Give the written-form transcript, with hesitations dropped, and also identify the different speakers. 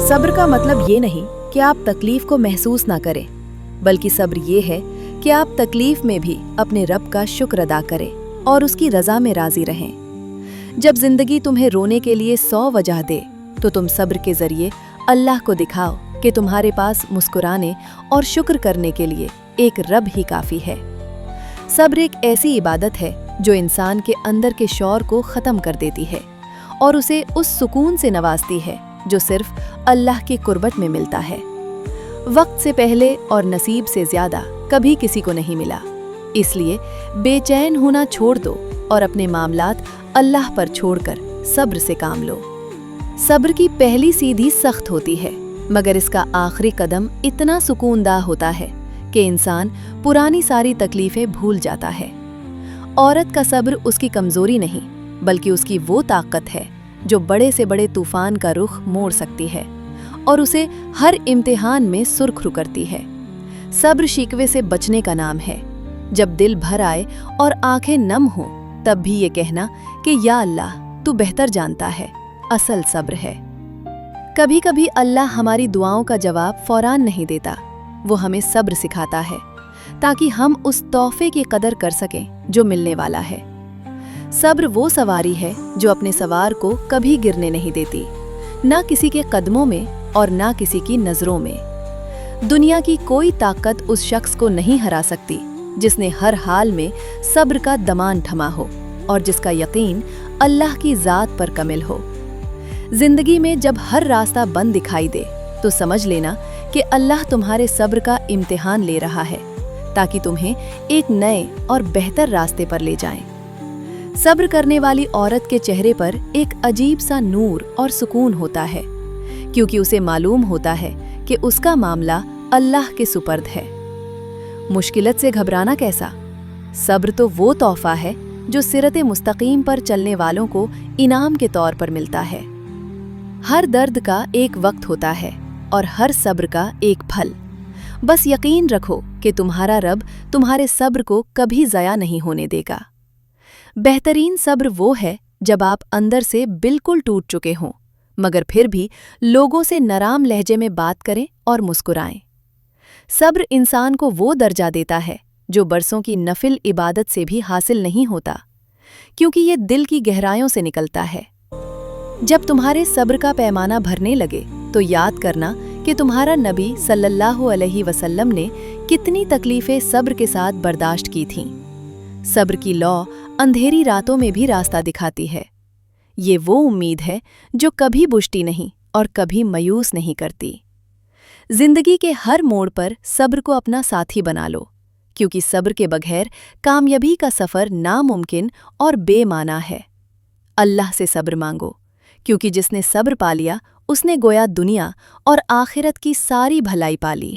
Speaker 1: सब्र का मतलब ये नहीं कि आप तकलीफ को महसूस ना करें, बल्कि सब्र ये है कि आप तकलीफ में भी अपने रब का शुक्र अदा करें और उसकी रजा में राजी रहें। जब जिंदगी तुम्हें रोने के लिए 100 वजह दे, तो तुम सब्र के जरिए अल्लाह को दिखाओ कि तुम्हारे पास मुस्कुराने और शुक्र करने के लिए एक रब ही काफ़ी है। सब्र एक ऐसी इबादत है जो इंसान के अंदर के शौर को ख़त्म कर देती है और उसे उस सुकून से नवाजती है जो सिर्फ अल्लाह की कुर्बत में मिलता है। वक्त से पहले और नसीब से ज़्यादा कभी किसी को नहीं मिला, इसलिए बेचैन होना छोड़ दो और अपने मामलात अल्लाह पर छोड़कर सब्र से काम लो। सब्र की पहली सीढ़ी सख्त होती है, मगर इसका आखिरी कदम इतना सुकूनदाह होता है कि इंसान पुरानी सारी तकलीफ़ें भूल जाता है। औरत का सब्र उसकी कमज़ोरी नहीं, बल्कि उसकी वो ताकत है जो बड़े से बड़े तूफान का रुख मोड़ सकती है और उसे हर इम्तिहान में सुरखरू करती है। सब्र शिकवे से बचने का नाम है। जब दिल भर आए और आंखें नम हो, तब भी ये कहना कि या अल्लाह तू बेहतर जानता है, असल सब्र है। कभी कभी अल्लाह हमारी दुआओं का जवाब फौरान नहीं देता, वो हमें सब्र सिखाता है ताकि हम उस तोहफे की कदर कर सकें जो मिलने वाला है। सब्र वो सवारी है जो अपने सवार को कभी गिरने नहीं देती, ना किसी के कदमों में और ना किसी की नज़रों में। दुनिया की कोई ताकत उस शख्स को नहीं हरा सकती जिसने हर हाल में सब्र का दमान थमा हो और जिसका यकीन अल्लाह की ज़ात पर कमिल हो। जिंदगी में जब हर रास्ता बंद दिखाई दे, तो समझ लेना कि अल्लाह तुम्हारे सब्र का इम्तिहान ले रहा है ताकि तुम्हें एक नए और बेहतर रास्ते पर ले जाए। सब्र करने वाली औरत के चेहरे पर एक अजीब सा नूर और सुकून होता है, क्योंकि उसे मालूम होता है कि उसका मामला अल्लाह के सुपर्द है। मुश्किलत से घबराना कैसा? सब्र तो वो तोहफा है जो सिरते मुस्तकीम पर चलने वालों को इनाम के तौर पर मिलता है। हर दर्द का एक वक्त होता है और हर सब्र का एक फल। बस यकीन रखो कि तुम्हारा रब तुम्हारे सब्र को कभी ज़या नहीं होने देगा। बेहतरीन सब्र वो है जब आप अंदर से बिल्कुल टूट चुके हों, मगर फिर भी लोगों से नराम लहजे में बात करें और मुस्कुराएं। सब्र इंसान को वो दर्जा देता है जो बरसों की नफिल इबादत से भी हासिल नहीं होता, क्योंकि ये दिल की गहराइयों से निकलता है। जब तुम्हारे सब्र का पैमाना भरने लगे, तो याद करना कि तुम्हारा नबी सल्लल्लाहु अलैहि वसल्लम ने कितनी तकलीफ़ें सब्र के साथ बर्दाश्त की थीं। सब्र की लौ अंधेरी रातों में भी रास्ता दिखाती है। ये वो उम्मीद है जो कभी बुझती नहीं और कभी मायूस नहीं करती। जिंदगी के हर मोड़ पर सब्र को अपना साथी बना लो, क्योंकि सब्र के बगैर कामयाबी का सफ़र नामुमकिन और बेमाना है। अल्लाह से सब्र मांगो, क्योंकि जिसने सब्र पा लिया उसने गोया दुनिया और आखिरत की सारी भलाई पा ली।